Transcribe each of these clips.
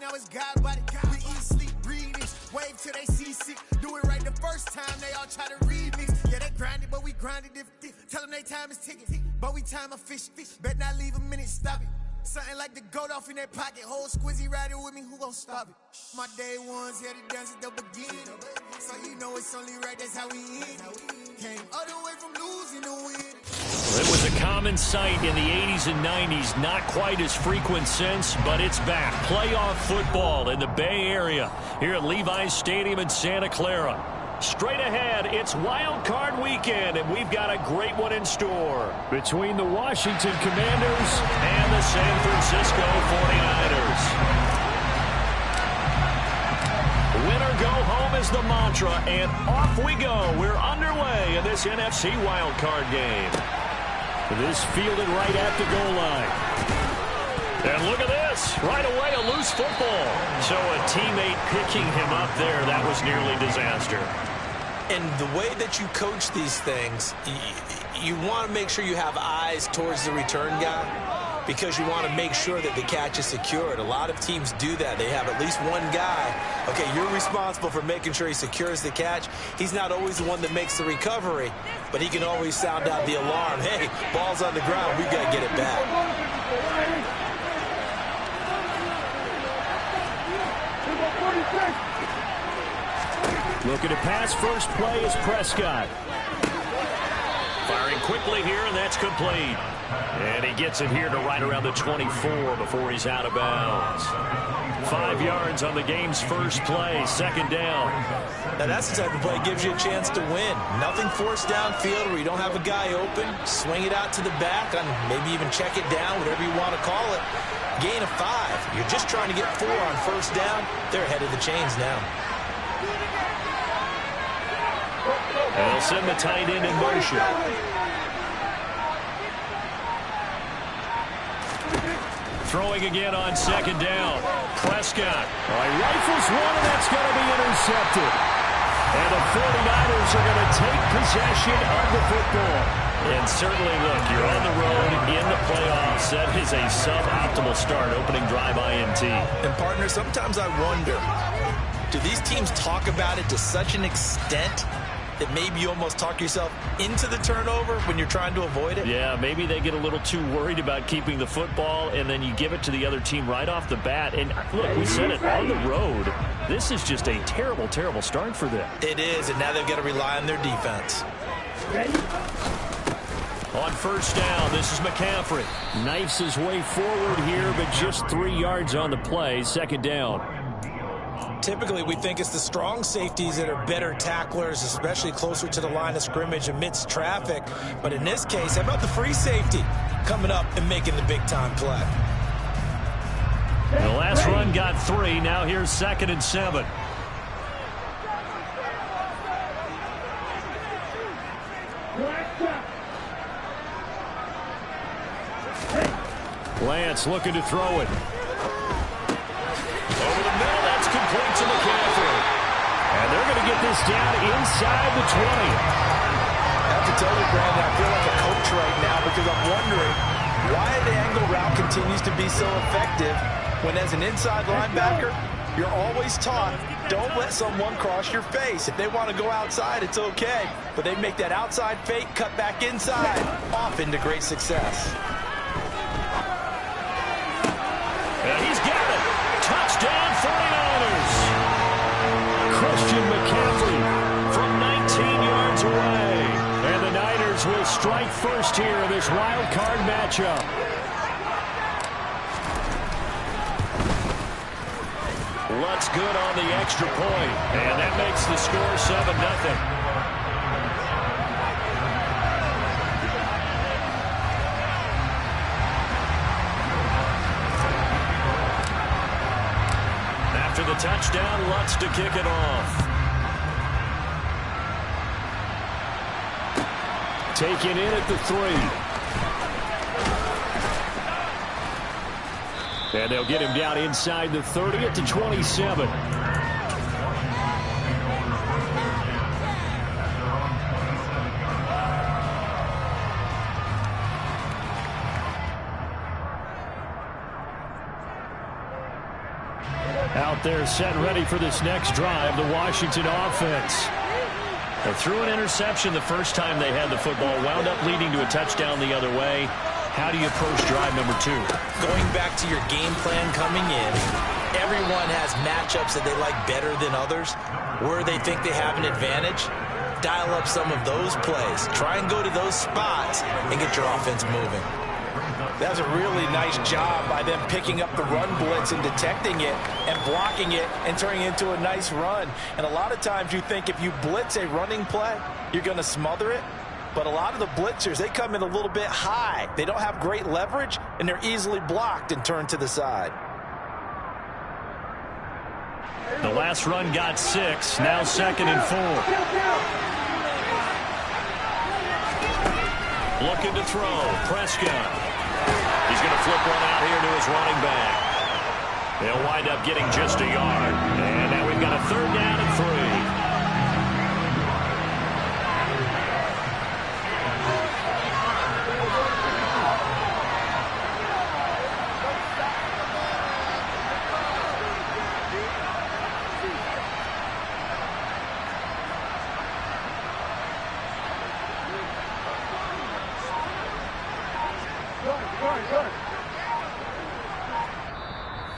now it's God body. We eat, sleep, breathe it. Wave till they see sick. Do it right the first time, they all try to remix. Yeah, they grinded, but we grinded different. Tell them they time is ticking. But we time a fish. Bet not leave a minute, stop it. Something like the goat off in their pocket. Whole squizzy riding with me, who gon' stop it? My day ones here to dance at the beginning. So you know it's only right, that's how we end. Came all the way from losing to win. It was a common sight in the 80s and 90s. Not quite as frequent since, but it's back. Playoff football in the Bay Area here at Levi's Stadium in Santa Clara. Straight ahead, it's Wildcard weekend, and we've got a great one in store between the Washington Commanders and the San Francisco 49ers. Win or go home is the mantra, and off we go. We're underway in this NFC Wildcard game. This fielded right at the goal line. And look at this. Right away, a loose football. So a teammate picking him up there, that was nearly disaster. And the way that you coach these things, you want to make sure you have eyes towards the return guy because you want to make sure that the catch is secured. A lot of teams do that. They have at least one guy. Okay, you're responsible for making sure he secures the catch. He's not always the one that makes the recovery, but he can always sound out the alarm. Hey, ball's on the ground. We've got to get it back. Looking to pass, first play is Prescott. Firing quickly here, and that's complete. And he gets it here to right around the 24 before he's out of bounds. 5 yards on the game's first play, second down. Now that's the type of play that gives you a chance to win. Nothing forced downfield where you don't have a guy open. Swing it out to the back, and maybe even check it down, whatever you want to call it. Gain of 5. You're just trying to get 4 on first down. They're ahead of the chains now. And they'll send the tight end in motion. Throwing again on second down. Prescott. Rifles one, and that's going to be intercepted. And the 49ers are going to take possession of the football. And certainly, look, you're on the road in the playoffs. That is a suboptimal start, opening drive INT. And, partner, sometimes I wonder, do these teams talk about it to such an extent that maybe you almost talk yourself into the turnover when you're trying to avoid it? Yeah, maybe they get a little too worried about keeping the football, and then you give it to the other team right off the bat. And look, we said it, on the road, this is just a terrible, terrible start for them. It is, and now they've got to rely on their defense. On first down, this is McCaffrey. Knifes his way forward here, but just 3 yards on the play, second down. Typically, we think it's the strong safeties that are better tacklers, especially closer to the line of scrimmage amidst traffic. But in this case, how about the free safety coming up and making the big-time play? The last run got 3. Now here's 2nd and 7. Lance looking to throw it. Over the middle, that's complete to McCaffrey. And they're going to get this down inside the 20. I have to tell you, Brandon, I feel like a coach right now because I'm wondering why the angle route continues to be so effective when, as an inside linebacker, you're always taught, don't let someone cross your face. If they want to go outside, it's okay. But they make that outside fake, cut back inside, off into great success. And he's got it. Touchdown 49ers. Christian McCaffrey from 19 yards away. And the Niners will strike first here in this wild card matchup. Lutz good on the extra point. And that makes the score 7-0. The touchdown, Lutz to kick it off. Taken in at the 3. And they'll get him down inside the 30 at the 27. Out there set and ready for this next drive, the Washington offense. They threw an interception the first time they had the football, wound up leading to a touchdown the other way. How do you approach drive number 2? Going back to your game plan coming in, everyone has matchups that they like better than others, where they think they have an advantage. Dial up some of those plays. Try and go to those spots and get your offense moving. That was a really nice job by them picking up the run blitz and detecting it and blocking it and turning it into a nice run. And a lot of times you think if you blitz a running play, you're going to smother it. But a lot of the blitzers, they come in a little bit high. They don't have great leverage, and they're easily blocked and turned to the side. The last run got 6, now 2nd and 4. Looking to throw, Prescott. He's going to flip one out here to his running back. They'll wind up getting just a yard. And now we've got a 3rd down and 3.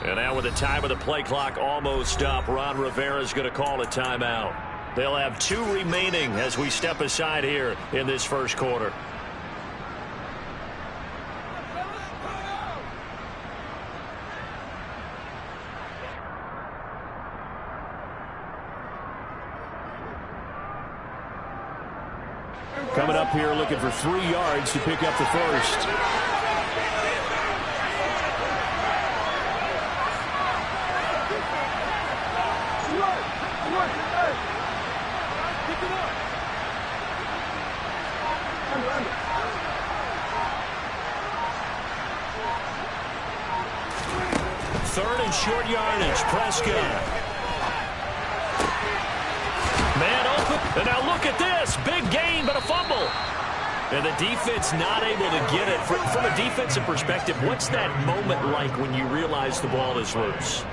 And now with the time of the play clock almost up, Ron Rivera's going to call a timeout. They'll have 2 remaining as we step aside here in this first quarter. Coming up here looking for 3 yards to pick up the first. Third and short yardage, Prescott. Man open, and now look at this. Big gain, but a fumble. And the defense not able to get it. From a defensive perspective, what's that moment like when you realize the ball is loose?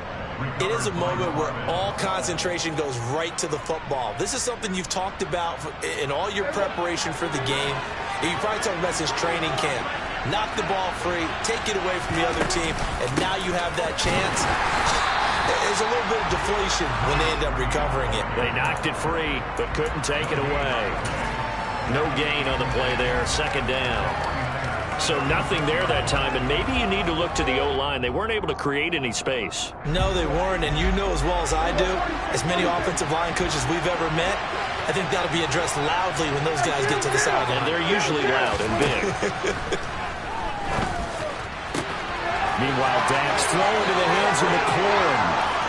It is a moment where all concentration goes right to the football. This is something you've talked about in all your preparation for the game. And you probably talked about since training camp. Knock the ball free, take it away from the other team, and now you have that chance. There's a little bit of deflation when they end up recovering it. They knocked it free, but couldn't take it away. No gain on the play there, 2nd down. So nothing there that time, and maybe you need to look to the O-line. They weren't able to create any space. No, they weren't, and you know as well as I do, as many offensive line coaches we've ever met, I think that'll be addressed loudly when those guys get to the sideline. And they're usually loud and big. Meanwhile, Dak's throw into the hands of McLaurin.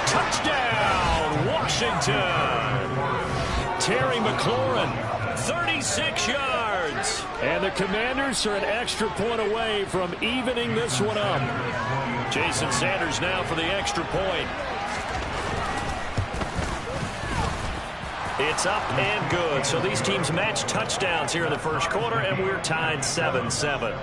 Touchdown, Washington! Terry McLaurin, 36 yards. And the Commanders are an extra point away from evening this one up. Jason Sanders now for the extra point. It's up and good. So these teams match touchdowns here in the first quarter, and we're tied 7-7.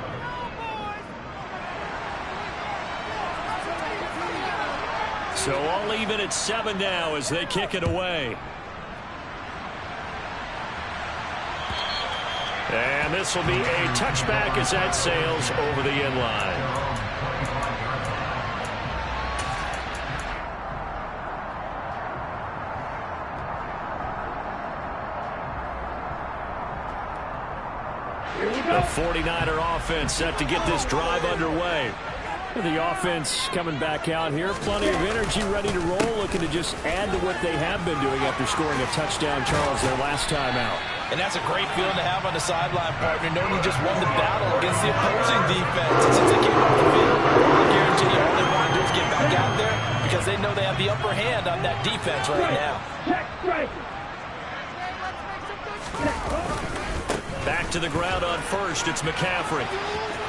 So all even at 7 now as they kick it away. And this will be a touchback as that sails over the end line. The 49er offense set to get this drive underway. The offense coming back out here. Plenty of energy, ready to roll, looking to just add to what they have been doing after scoring a touchdown, Charles, their last time out. And that's a great feeling to have on the sideline, partner, knowing you just won the battle against the opposing defense. And since they came off the field, I guarantee you all they want to do is get back out there because they know they have the upper hand on that defense right now. Back to the ground on first. It's McCaffrey.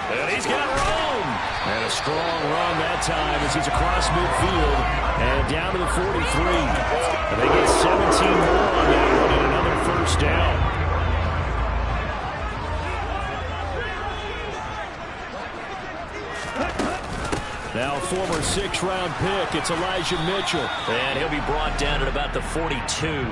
And he's got room. And a strong run that time as he's across midfield and down to the 43. And they get 17 more on that one and another first down. Now a former 6th-round pick, it's Elijah Mitchell. And he'll be brought down at about the 42.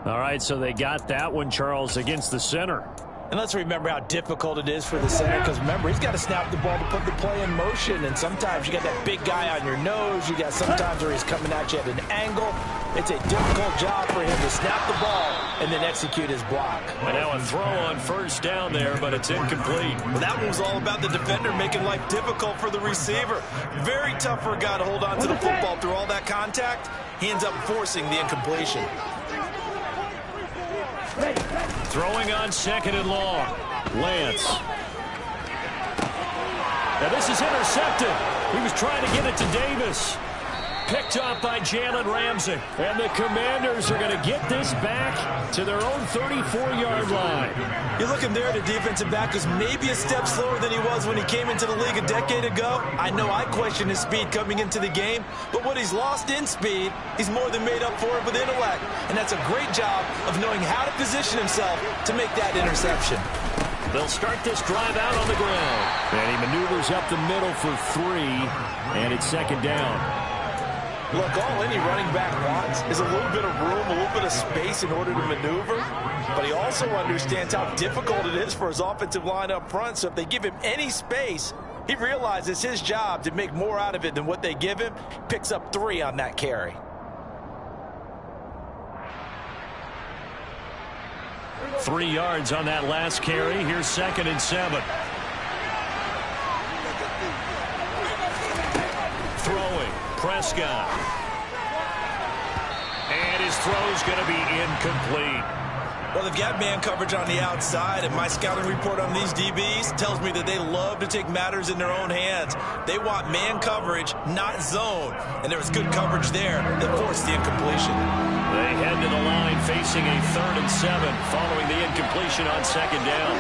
All right, so they got that one, Charles, against the center. And let's remember how difficult it is for the center, because remember, he's got to snap the ball to put the play in motion, and sometimes you got that big guy on your nose. You got sometimes where he's coming at you at an angle. It's a difficult job for him to snap the ball and then execute his block. And now a throw on first down there, but it's incomplete. Well, that one was all about the defender making life difficult for the receiver. Very tough for a guy to hold on to the football through all that contact. He ends up forcing the incompletion. Throwing on 2nd and long. Lance. Now this is intercepted. He was trying to get it to Davis. Picked up by Jalen Ramsey. And the Commanders are going to get this back to their own 34-yard line. You're looking there at a defensive back who's maybe a step slower than he was when he came into the league a decade ago. I know I questioned his speed coming into the game, but what he's lost in speed, he's more than made up for it with intellect. And that's a great job of knowing how to position himself to make that interception. They'll start this drive out on the ground. And he maneuvers up the middle for 3, and it's 2nd down. Look, all any running back wants is a little bit of room, a little bit of space in order to maneuver. But he also understands how difficult it is for his offensive line up front. So if they give him any space, he realizes his job to make more out of it than what they give him. Picks up 3 on that carry. Three yards on that last carry. Here's 2nd and 7. Throwing. Prescott. And his throw's going to be incomplete. Well, they've got man coverage on the outside, and my scouting report on these DBs tells me that they love to take matters in their own hands. They want man coverage, not zone. And there was good coverage there that forced the incompletion. They head to the line facing a 3rd and 7 following the incompletion on 2nd down.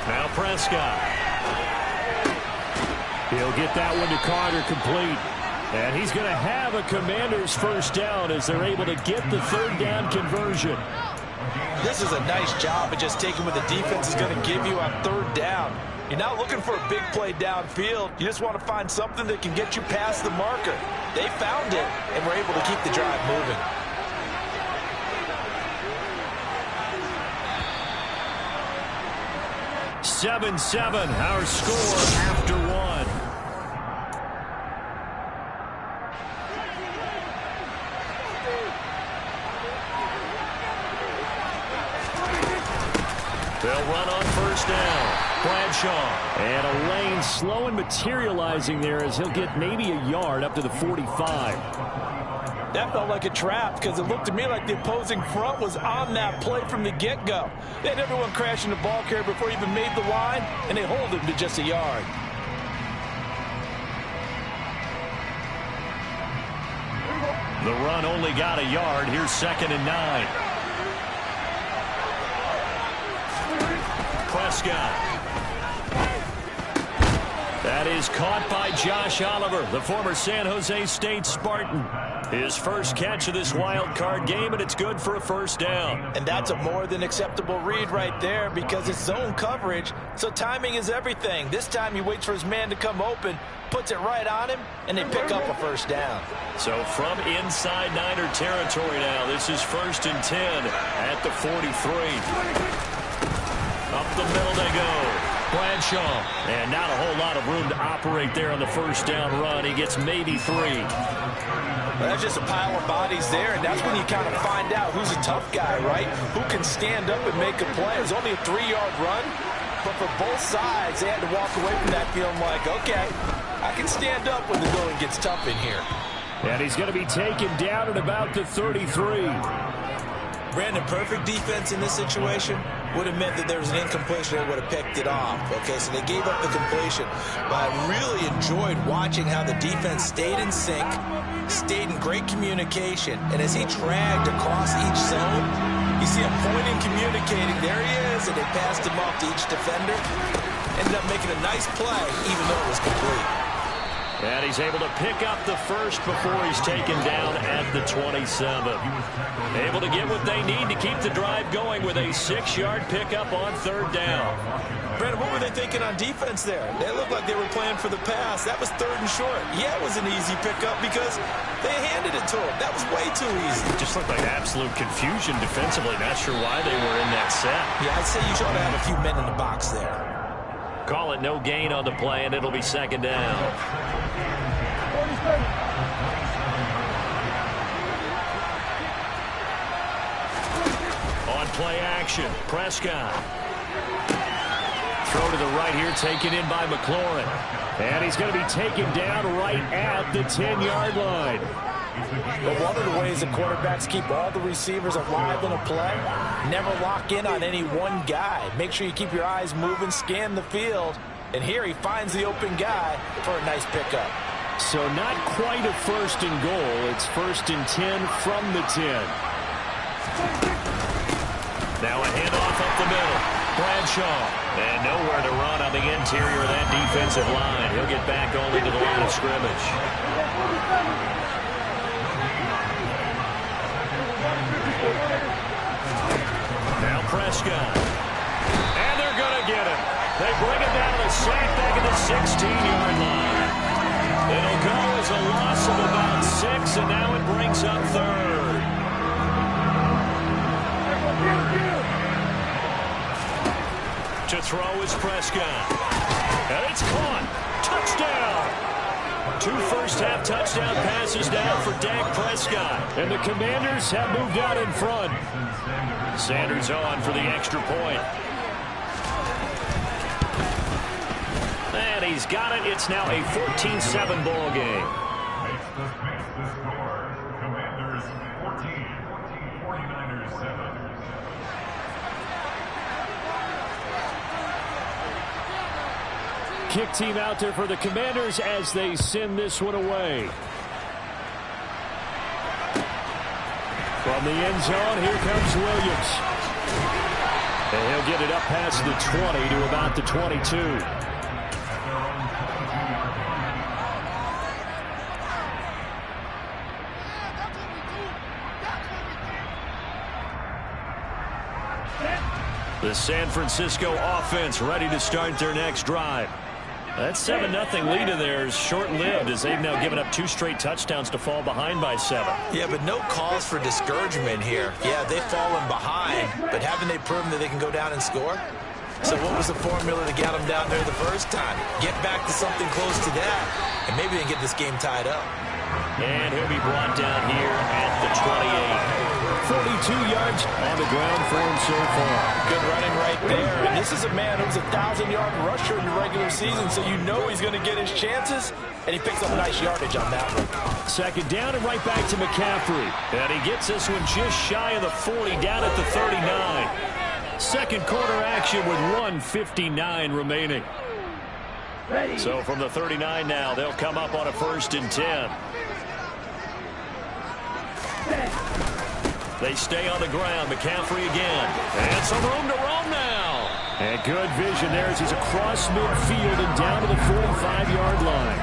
Now Prescott. He'll get that one to Carter complete. And he's going to have a Commander's first down as they're able to get the 3rd down conversion. This is a nice job of just taking what the defense is going to give you on 3rd down. You're not looking for a big play downfield. You just want to find something that can get you past the marker. They found it and were able to keep the drive moving. (7-7) our score after 1. They'll run on first down. Bradshaw. And a lane slow and materializing there as he'll get maybe a yard up to the 45. That felt like a trap because it looked to me like the opposing front was on that play from the get-go. They had everyone crashing the ball carrier before he even made the line, and they hold him to just a yard. The run only got a yard. Here's 2nd and 9. Prescott. That is caught by Josh Oliver, the former San Jose State Spartan. His first catch of this wild card game, and it's good for a first down. And that's a more than acceptable read right there because it's zone coverage, so timing is everything. This time he waits for his man to come open, puts it right on him, and they pick up a first down. So from inside Niner territory now, this is 1st and 10 at the 43. Up the middle they go. Bradshaw. And not a whole lot of room to operate there on the first down run. He gets maybe 3. Well, that's just a pile of bodies there, and that's when you kind of find out who's a tough guy, right? Who can stand up and make a play. It was only a 3-yard run, but for both sides, they had to walk away from that feeling like, okay, I can stand up when the going gets tough in here. And he's going to be taken down at about the 33. Brandon, perfect defense in this situation would have meant that there was an incompletion. They would have picked it off. Okay, so they gave up the completion. But I really enjoyed watching how the defense stayed in sync, stayed in great communication. And as he dragged across each zone, you see him pointing, communicating. There he is, and they passed him off to each defender. Ended up making a nice play, even though it was complete. And he's able to pick up the first before he's taken down at the 27. Able to get what they need to keep the drive going with a 6-yard pickup on third down. Brandon, what were they thinking on defense there? They looked like they were playing for the pass. That was third and short. Yeah, it was an easy pickup because they handed it to him. That was way too easy. Just looked like absolute confusion defensively. Not sure why they were in that set. Yeah, I'd say you ought to have a few men in the box there. Call it no gain on the play, and it'll be second down. On play action, Prescott. Throw to the right here, taken in by McLaurin. And he's going to be taken down right at the 10-yard line. But one of the ways that quarterbacks keep all the receivers alive in a play, never lock in on any one guy. Make sure you keep your eyes moving, scan the field. And here he finds the open guy for a nice pickup. So not quite a first and goal. It's first and 10 from the 10. Now a handoff up the middle. Bradshaw. And nowhere to run on the interior of that defensive line. He'll get back only to the line of scrimmage. Now Prescott. And they're going to get him. They bring it down to the sack back at the 16-yard line. It'll go as a loss of about 6, and now it brings up third. To throw is Prescott. And it's caught. Touchdown. 2 first-half touchdown passes now for Dak Prescott. And the Commanders have moved out in front. Sanders on for the extra point. And he's got it. It's now a 14-7 ball game. Makes the score. Commanders 14, 49ers 7. Kick team out there for the Commanders as they send this one away. From the end zone, here comes Williams. And he'll get it up past the 20 to about the 22. The San Francisco offense ready to start their next drive. That 7-0 lead of theirs short-lived as they've now given up 2 straight touchdowns to fall behind by 7. Yeah, but no cause for discouragement here. Yeah, they've fallen behind, but haven't they proven that they can go down and score? So what was the formula to get them down there the first time? Get back to something close to that, and maybe they can get this game tied up. And he'll be brought down here at the 28. 42 yards on the ground for him so far. Good running right there. And this is a man who's a 1,000-yard rusher in the regular season, so you know he's going to get his chances, and he picks up nice yardage on that one. Second down and right back to McCaffrey. And he gets this one just shy of the 40, down at the 39. Second quarter action with 1:59 remaining. So from the 39 now, they'll come up on a 1st and 10. They stay on the ground. McCaffrey again. And some room to roam now. And good vision there as he's across midfield and down to the 45-yard line.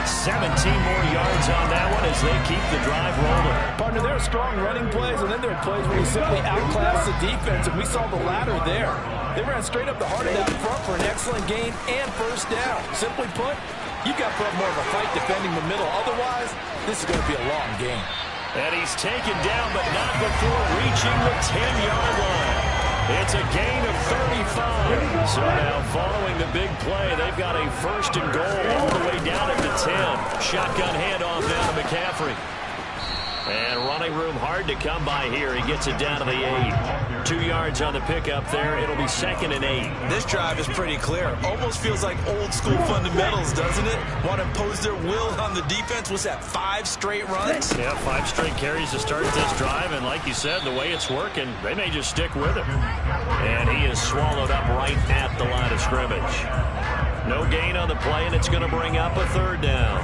17 more yards on that one as they keep the drive rolling. Partner, there are strong running plays, and then there are plays where you simply outclass the defense, and we saw the latter there. They ran straight up the heart of that front for an excellent gain and first down. Simply put, you've got to put up more of a fight defending the middle. Otherwise, this is going to be a long game. And he's taken down, but not before reaching the 10-yard line. It's a gain of 35. So now following the big play, they've got a 1st and goal all the way down at the 10. Shotgun handoff down to McCaffrey. And running room hard to come by here. He gets it down to the 8. 2 yards on the pickup there. It'll be 2nd and 8. This drive is pretty clear. Almost feels like old school fundamentals, doesn't it? Want to impose their will on the defense. Was that 5 straight runs? Yeah, 5 straight carries to start this drive. And like you said, the way it's working, they may just stick with it. And he is swallowed up right at the line of scrimmage. No gain on the play, and it's going to bring up a 3rd down.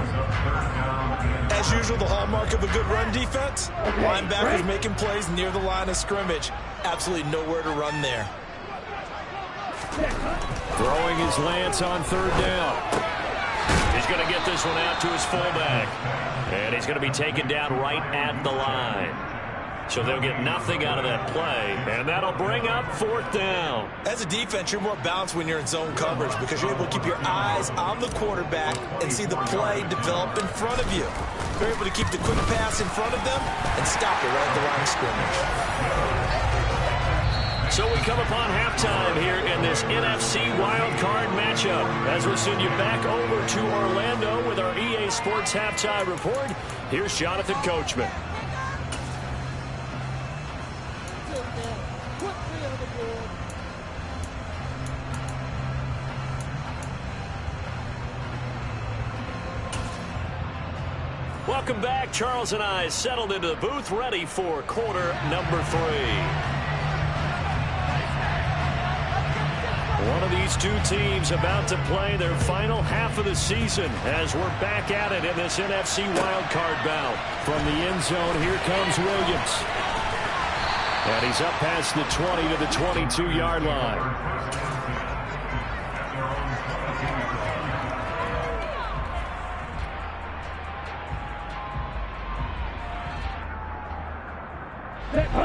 As usual, the hallmark of a good run defense, linebackers making plays near the line of scrimmage. Absolutely nowhere to run there. Throwing his Lance on 3rd down. He's going to get this one out to his fullback. And he's going to be taken down right at the line. So they'll get nothing out of that play, and that'll bring up 4th down. As a defense, you're more balanced when you're in zone coverage because you're able to keep your eyes on the quarterback and see the play develop in front of you. You're able to keep the quick pass in front of them and stop it right at the line of scrimmage. So we come upon halftime here in this NFC Wildcard matchup as we send you back over to Orlando with our EA Sports Halftime Report. Here's Jonathan Coachman. Welcome back. Charles and I settled into the booth, ready for quarter number 3. One of these two teams about to play their final half of the season as we're back at it in this NFC wildcard bout. From the end zone, here comes Williams. And he's up past the 20 to the 22-yard line.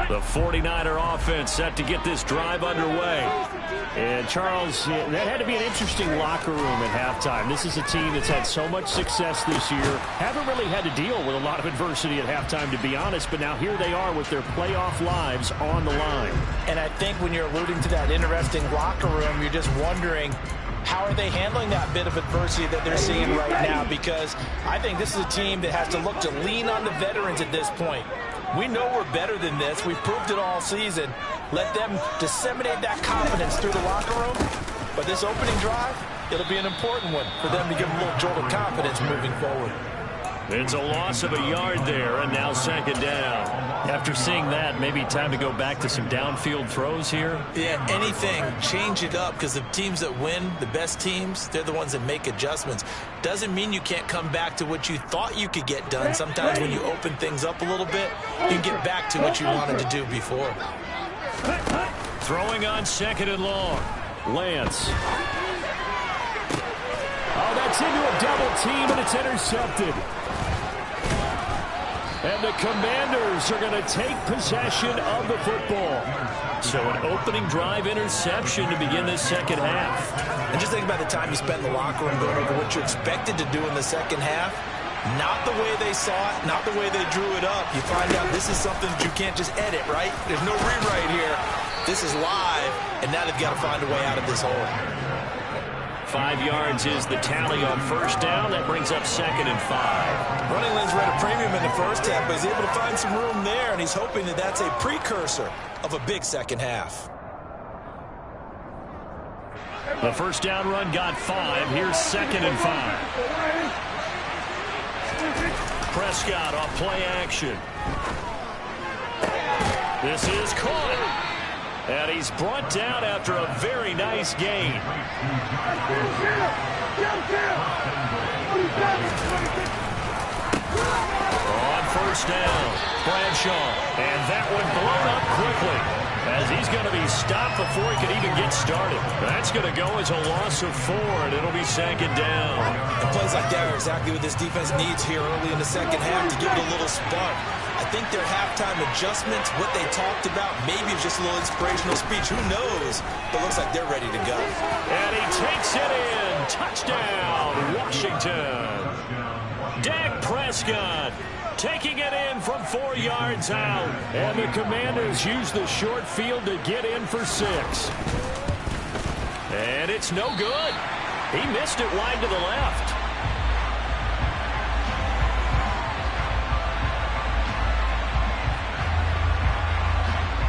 The 49er offense set to get this drive underway. And, Charles, that had to be an interesting locker room at halftime. This is a team that's had so much success this year. Haven't really had to deal with a lot of adversity at halftime, to be honest. But now here they are with their playoff lives on the line. And I think when you're alluding to that interesting locker room, you're just wondering, how are they handling that bit of adversity that they're seeing right now? Because I think this is a team that has to look to lean on the veterans at this point. We know we're better than this. We've proved it all season. Let them disseminate that confidence through the locker room. But this opening drive, it'll be an important one for them to give them a little jolt of confidence moving forward. It's a loss of a yard there, and now 2nd down. After seeing that, maybe time to go back to some downfield throws here. Yeah, anything. Change it up because the teams that win, the best teams, they're the ones that make adjustments. Doesn't mean you can't come back to what you thought you could get done. Sometimes when you open things up a little bit, you can get back to what you wanted to do before. Throwing on 2nd and long. Lance. Oh, that's into a double team, and it's intercepted. And the Commanders are going to take possession of the football. So an opening drive interception to begin this 2nd half. And just think about the time you spent in the locker room going over what you expected to do in the 2nd half. Not the way they saw it, not the way they drew it up. You find out this is something that you can't just edit, right? There's no rewrite here. This is live, and now they've got to find a way out of this hole. 5 yards is the tally on 1st down. That brings up 2nd and 5. Running lanes were at a premium in the 1st half, but he's able to find some room there, and he's hoping that that's a precursor of a big 2nd half. The 1st down run got 5. Here's 2nd and 5. Prescott off play action. This is caught. And he's brought down after a very nice gain. On 1st down, Bradshaw. And that one blown up quickly as he's going to be stopped before he can even get started. That's going to go as a loss of 4, and it'll be 2nd down. And plays like that are exactly what this defense needs here early in the 2nd half to give it a little spark. I think their halftime adjustments, what they talked about, maybe it's just a little inspirational speech. Who knows? But looks like they're ready to go. And he takes it in. Touchdown, Washington. Dak Prescott taking it in from 4 yards out. And the Commanders use the short field to get in for 6. And it's no good. He missed it wide to the left.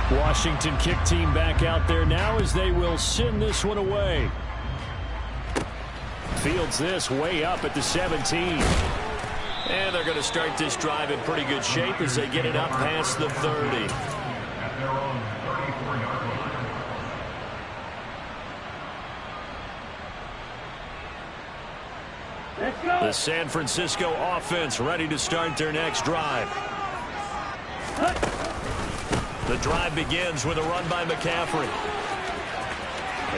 Washington kick team back out there now as they will send this one away. Fields this way up at the 17. And they're going to start this drive in pretty good shape as they get it up past the 30. At their own 34-yard line. The San Francisco offense ready to start their next drive. The drive begins with a run by McCaffrey.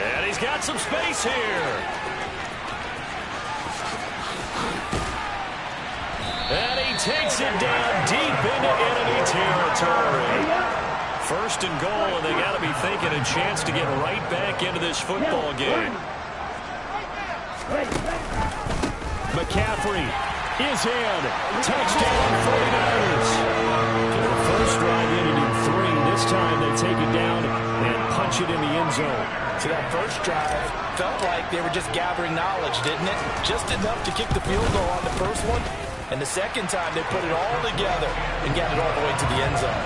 And he's got some space here. takes it down deep into enemy territory. First and goal, and they got to be thinking a chance to get right back into this football game. McCaffrey is in. Touchdown 49ers. The first drive ended in 3. This time they take it down and punch it in the end zone. So that first drive felt like they were just gathering knowledge, didn't it? Just enough to kick the field goal on the first one. And the second time they put it all together and got it all the way to the end zone.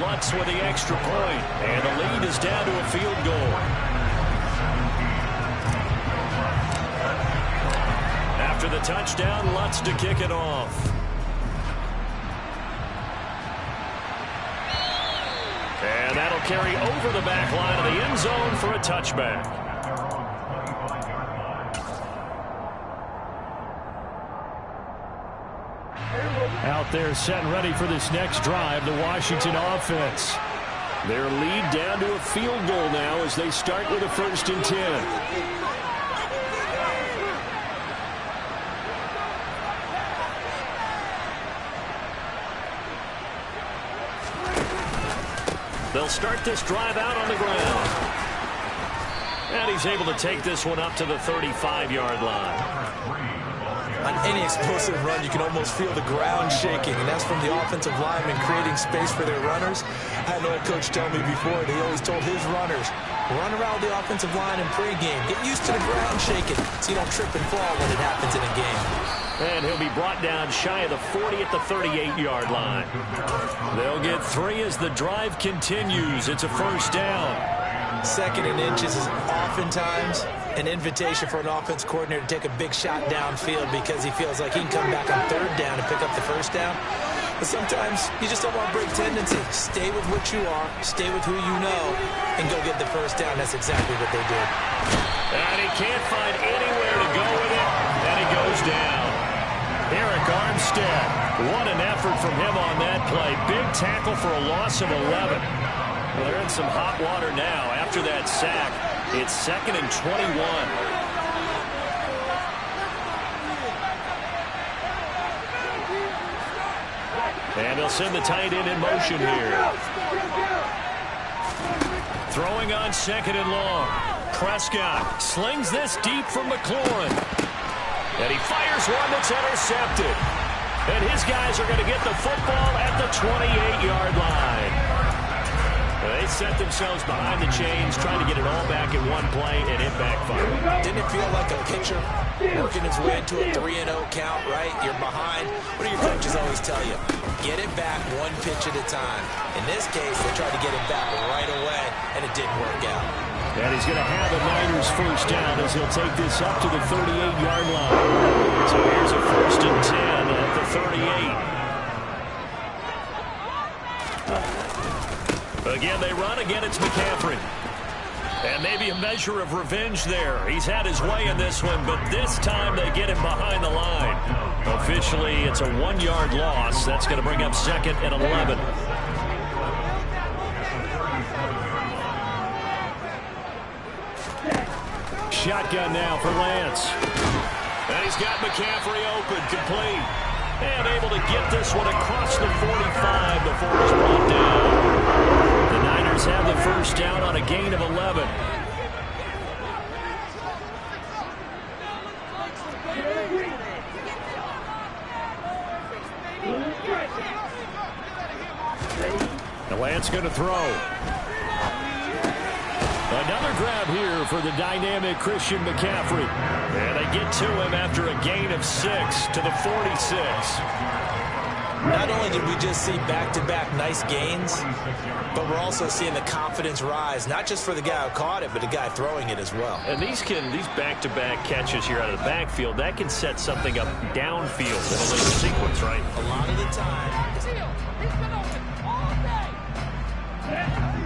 Lutz with the extra point, and the lead is down to a field goal. After the touchdown, Lutz to kick it off. And that'll carry over the back line of the end zone for a touchback. Out there set and ready for this next drive, the Washington offense. Their lead down to a field goal now as they start with a 1st and 10. They'll start this drive out on the ground. And he's able to take this one up to the 35-yard line. On any explosive run, you can almost feel the ground shaking, and that's from the offensive linemen creating space for their runners. I had an old coach tell me before, they always told his runners, run around the offensive line in pregame. Get used to the ground shaking so you don't trip and fall when it happens in a game. And he'll be brought down shy of the 40 at the 38-yard line. They'll get 3 as the drive continues. It's a 1st down. 2nd and inches is oftentimes an invitation for an offense coordinator to take a big shot downfield because he feels like he can come back on 3rd down and pick up the 1st down. But sometimes you just don't want to break tendency. Stay with what you are, stay with who you know, and go get the 1st down. That's exactly what they did. And he can't find anywhere to go with it, and he goes down. Eric Armstead, what an effort from him on that play. Big tackle for a loss of 11. Well, they're in some hot water now. After that sack, it's 2nd and 21. And they'll send the tight end in motion here. Throwing on 2nd and long. Prescott slings this deep from McLaurin. And he fires one that's intercepted. And his guys are going to get the football at the 28-yard line. They set themselves behind the chains, trying to get it all back in one play, and it backfired. Didn't it feel like a pitcher working his way into a 3-0 count, right? You're behind. What do your coaches always tell you? Get it back one pitch at a time. In this case, they tried to get it back right away, and it didn't work out. And he's going to have a Niners 1st down as he'll take this up to the 38-yard line. So here's a 1st and 10 at the 38. Again, they run. Again, it's McCaffrey. And maybe a measure of revenge there. He's had his way in this one, but this time they get him behind the line. Officially, it's a 1-yard loss. That's going to bring up 2nd and 11. Shotgun now for Lance. And he's got McCaffrey open, complete. And able to get this one across the 45 before it's brought down. The Niners have the 1st down on a gain of 11. The Lance going to throw. Another grab here for the dynamic Christian McCaffrey. And they get to him after a gain of 6 to the 46. Not only did we just see back-to-back nice gains, but we're also seeing the confidence rise, not just for the guy who caught it, but the guy throwing it as well. And these back-to-back catches here out of the backfield, that can set something up downfield in a later sequence, right? A lot of the time.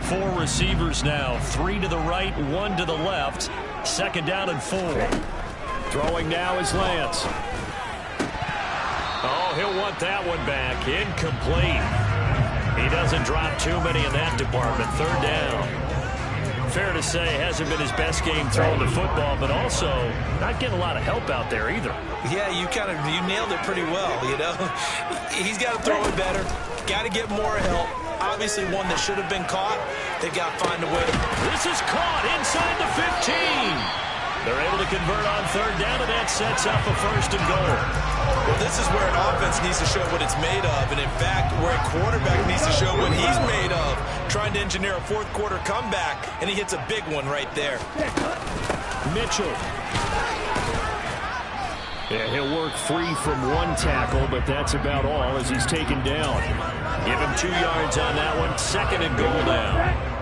4 receivers now, 3 to the right, 1 to the left. 2nd down and 4. Throwing now is Lance. Oh, he'll want that one back. Incomplete. He doesn't drop too many in that department. 3rd down. fair to say hasn't been his best game throwing the football, but also not getting a lot of help out there either. Yeah, you nailed it pretty well, you know. He's got to throw it better. Got to get more help. Obviously one that should have been caught. They've got to find a way. This is caught inside the 15. They're able to convert on third down, and that sets up a first and goal. Well, this is where an offense needs to show what it's made of, and in fact, where a quarterback needs to show what he's made of, trying to engineer a fourth quarter comeback, and he hits a big one right there. Mitchell. Yeah, he'll work free from one tackle, but that's about all as he's taken down. Give him 2 yards on that one. Second and goal now.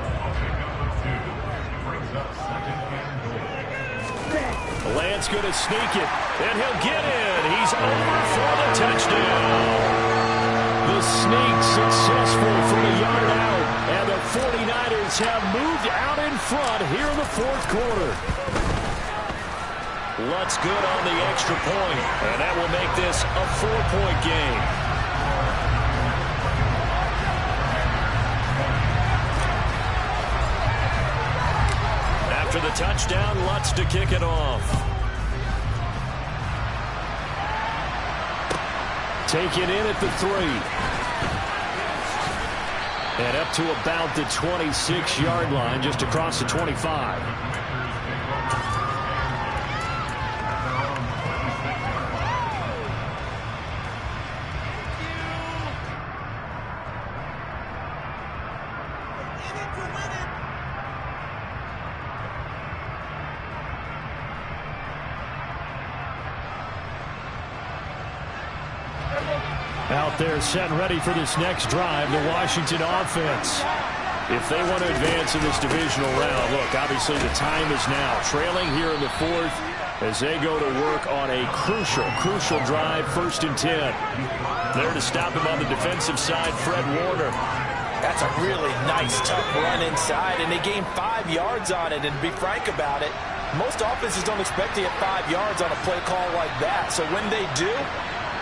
Lance going to sneak it, and he'll get in. He's over for the touchdown. The sneak successful from a yard out, and the 49ers have moved out in front here in the fourth quarter. Lutz good on the extra point, and that will make this a 4-point game. After the touchdown, Lutz to kick it off. Take it in at the 3. And up to about the 26-yard line, just across the 25. Out there set and ready for this next drive, the Washington offense. If they want to advance in this divisional round, look, obviously the time is now. Trailing here in the fourth as they go to work on a crucial drive, 1st and 10. There to stop him on the defensive side, Fred Warner. That's a really nice, tough run inside, and they gained 5 yards on it. And to be frank about it, most offenses don't expect to get 5 yards on a play call like that. So when they do,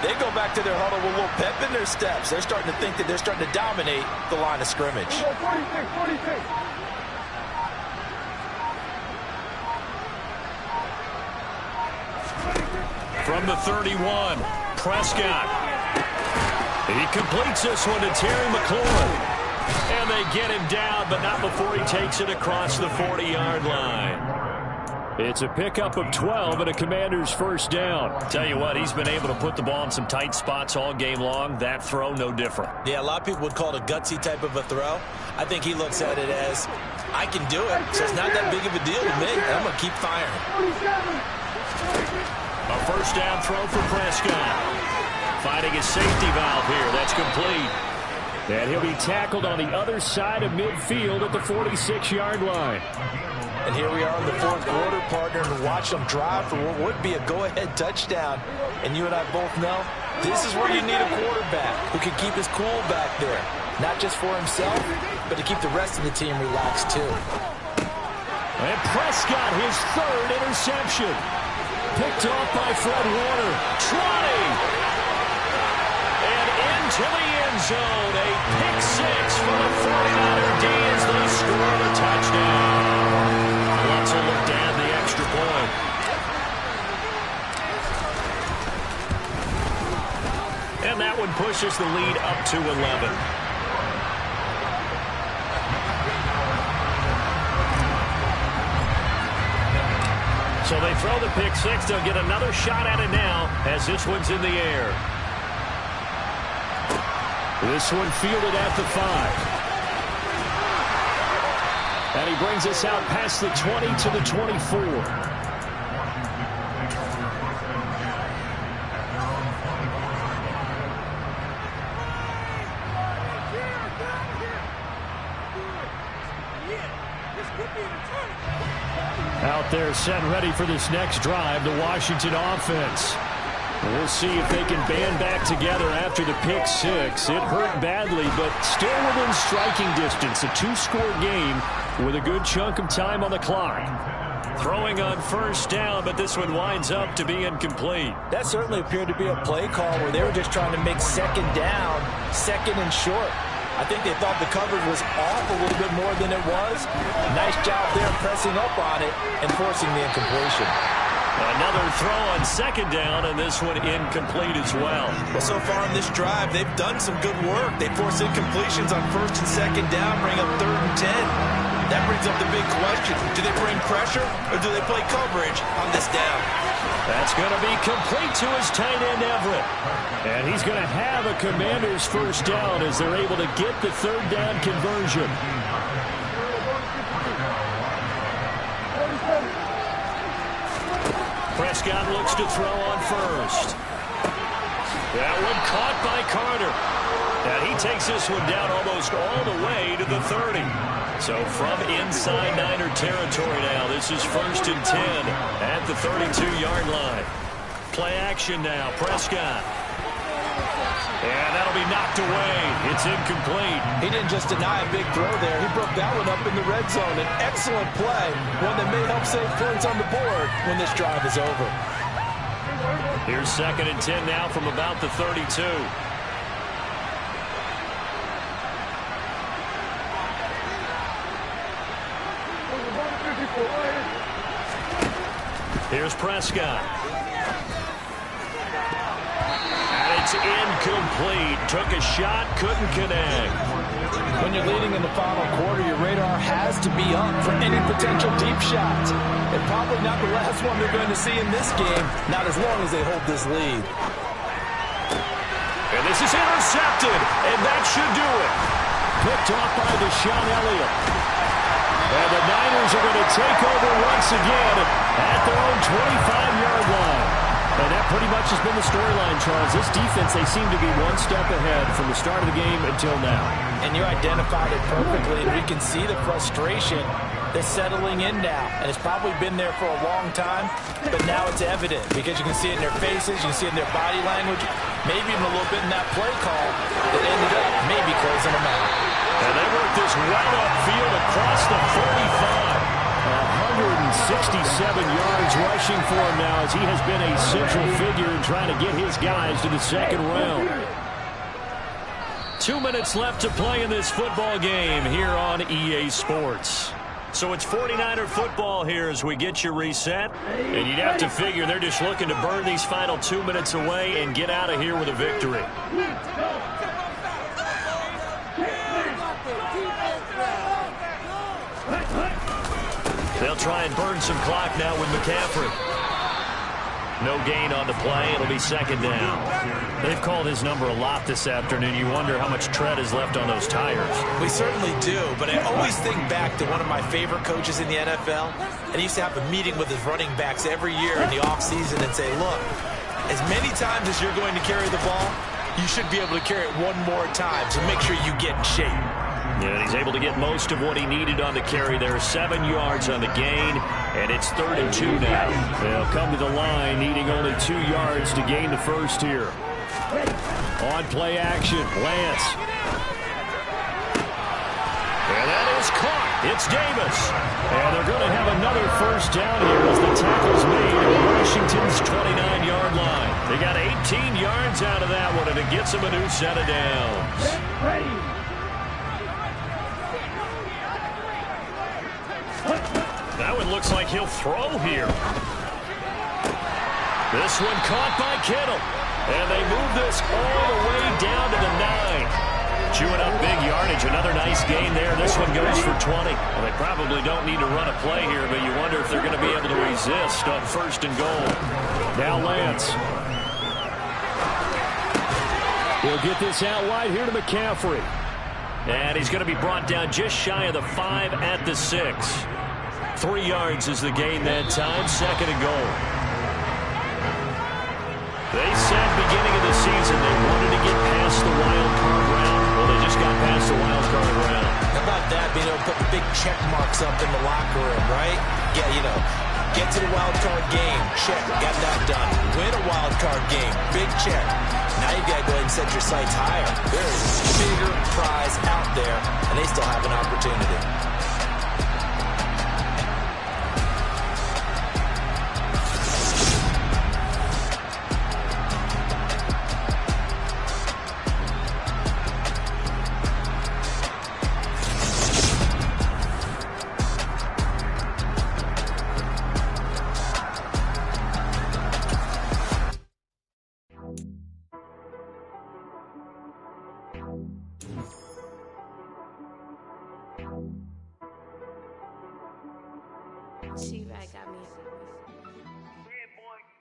they go back to their huddle with a little pep in their steps. They're starting to think that they're starting to dominate the line of scrimmage. 46. From the 31, Prescott. He completes this one to Terry McLaurin. And they get him down, but not before he takes it across the 40-yard line. It's a pickup of 12 and a Commander's first down. Tell you what, he's been able to put the ball in some tight spots all game long. That throw, no different. Yeah, a lot of people would call it a gutsy type of a throw. I think he looks at it as, I can do it, so it's not that big of a deal to me. I'm going to keep firing. A first down throw for Prescott. Finding his safety valve here. That's complete. And he'll be tackled on the other side of midfield at the 46-yard line. And here we are in the fourth quarter, partner, and watch them drive for what would be a go-ahead touchdown. And you and I both know this is where you need a quarterback who can keep his cool back there. Not just for himself, but to keep the rest of the team relaxed too. And Prescott, his 3rd interception. Picked off by Fred Warner. Trotting. And into the end zone. A pick 6 for the 49er D as they score the touchdown. Lutz will look down the extra point. And that one pushes the lead up to 11. So they throw the pick 6. They'll get another shot at it now as this one's in the air. This one fielded at the 5. And he brings us out past the 20 to the 24. Out there set and ready for this next drive, the Washington offense. We'll see if they can band back together after the pick 6. It hurt badly, but still within striking distance. A 2-score game with a good chunk of time on the clock. Throwing on first down, but this one winds up to be incomplete. That certainly appeared to be a play call where they were just trying to make second down, second and short. I think they thought the coverage was off a little bit more than it was. Nice job there pressing up on it and forcing the incompletion. Another throw on second down, and this one incomplete as well. Well, so far in this drive, they've done some good work. They force incompletions on first and second down, bring up 3rd and 10. That brings up the big question. Do they bring pressure, or do they play coverage on this down? That's going to be complete to his tight end, Everett. And he's going to have a Commander's first down as they're able to get the 3rd down conversion. Prescott looks to throw on first. That one caught by Carter. And he takes this one down almost all the way to the 30. So from inside Niner territory now, this is 1st and 10 at the 32-yard line. Play action now, Prescott. And that'll be knocked away. It's incomplete. He didn't just deny a big throw there. He broke that one up in the red zone. An excellent play, one that may help save points on the board when this drive is over. Here's 2nd and 10 now from about the 32. Here's Prescott. It's incomplete. Took a shot, couldn't connect. When you're leading in the final quarter, your radar has to be up for any potential deep shots. And probably not the last one they're going to see in this game, not as long as they hold this lead. And this is intercepted, and that should do it. Picked off by Deshaun Elliott. And the Niners are going to take over once again at their own 25-yard line. And that pretty much has been the storyline, Charles. This defense, they seem to be one step ahead from the start of the game until now. And you identified it perfectly, and we can see the frustration that's settling in now. And it's probably been there for a long time, but now it's evident because you can see it in their faces, you can see it in their body language, maybe even a little bit in that play call that ended up maybe closing them out. And they work this right upfield across the 45. 167 yards rushing for him now as he has been a central figure in trying to get his guys to the second round. 2 minutes left to play in this football game here on EA Sports. So it's 49er football here as we get you reset. And you'd have to figure they're just looking to burn these final 2 minutes away and get out of here with a victory. They'll try and burn some clock now with McCaffrey. No gain on the play. It'll be second down. They've called his number a lot this afternoon. You wonder how much tread is left on those tires. We certainly do, but I always think back to one of my favorite coaches in the NFL. And he used to have a meeting with his running backs every year in the offseason and say, look, as many times as you're going to carry the ball, you should be able to carry it one more time, so make sure you get in shape. Yeah, he's able to get most of what he needed on the carry there. 7 yards on the gain, and it's 3rd and 2 now. They'll come to the line needing only 2 yards to gain the first here. On play action, Lance. And that is caught. It's Davis. And they're going to have another first down here as the tackle's made at Washington's 29-yard line. They got 18 yards out of that one, and it gets them a new set of downs. That one looks like he'll throw here. This one caught by Kittle. And they move this all the way down to the 9. Chewing up big yardage. Another nice gain there. This one goes for 20. Well, they probably don't need to run a play here, but you wonder if they're going to be able to resist on 1st and goal. Now Lance. He'll get this out wide here to McCaffrey. And he's going to be brought down just shy of the 5 at the 6. 3 yards is the gain that time. 2nd and goal. They said beginning of the season they wanted to get past the wild card round. Well, they just got past the wild card round. How about that, being able to put the big check marks up in the locker room, right? Yeah, you know, get to the wild card game. Check, got that done. Win a wild card game. Big check. Now you got to go ahead and set your sights higher. There is a bigger prize out there, and they still have an opportunity. Two bad guys.